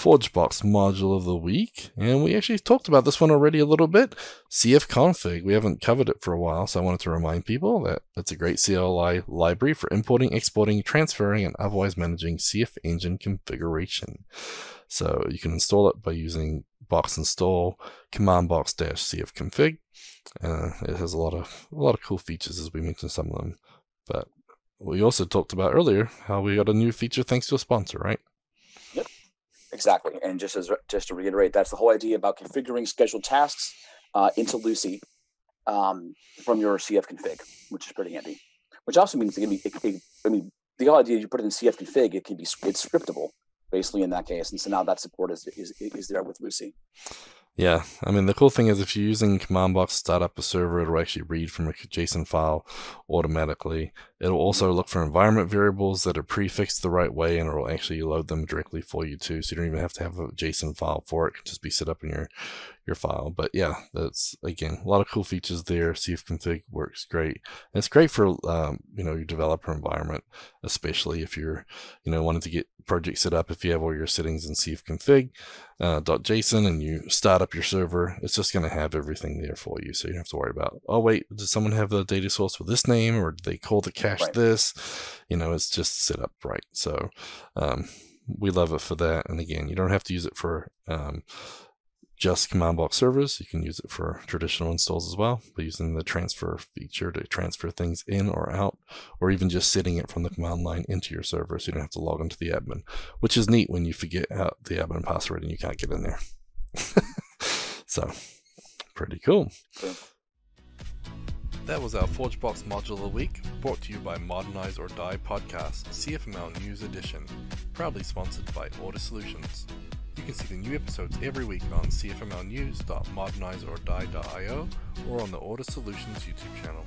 ForgeBox module of the week, and we actually talked about this one already a little bit. CFConfig. We haven't covered it for a while, so I wanted to remind people that it's a great CLI library for importing, exporting, transferring, and otherwise managing CF engine configuration. So you can install it by using box install commandbox-cfconfig. It has a lot of cool features, as we mentioned some of them. But we also talked about earlier how we got a new feature thanks to a sponsor, right? Yep, exactly. And just to reiterate, that's the whole idea about configuring scheduled tasks into Lucy from your CFconfig, which is pretty handy. Which also means the whole idea you put it in CFconfig, it's scriptable, basically in that case. And so now that support is there with Lucy. Yeah, I mean, the cool thing is if you're using commandbox to start up a server, it'll actually read from a JSON file automatically. It'll also look for environment variables that are prefixed the right way, and it'll actually load them directly for you too. So you don't even have to have a JSON file for it. It can just be set up in your file. But yeah, that's, again, a lot of cool features there. CFconfig works great. And it's great for your developer environment, especially if you're wanting to get project set up. If you have all your settings in CFconfig .json and you start up your server, it's just going to have everything there for you. So you don't have to worry about, oh wait, does someone have the data source with this name, or did they call the cache this? It's just set up right. So we love it for that. And again, you don't have to use it for just command box servers. You can use it for traditional installs as well, by using the transfer feature to transfer things in or out, or even just setting it from the command line into your server so you don't have to log into the admin, which is neat when you forget the admin password and you can't get in there. So, pretty cool. That was our ForgeBox module of the week, brought to you by Modernize or Die Podcast, CFML News Edition, proudly sponsored by Order Solutions. You can see the new episodes every week on cfmlnews.modernizeordie.io or on the Order Solutions YouTube channel.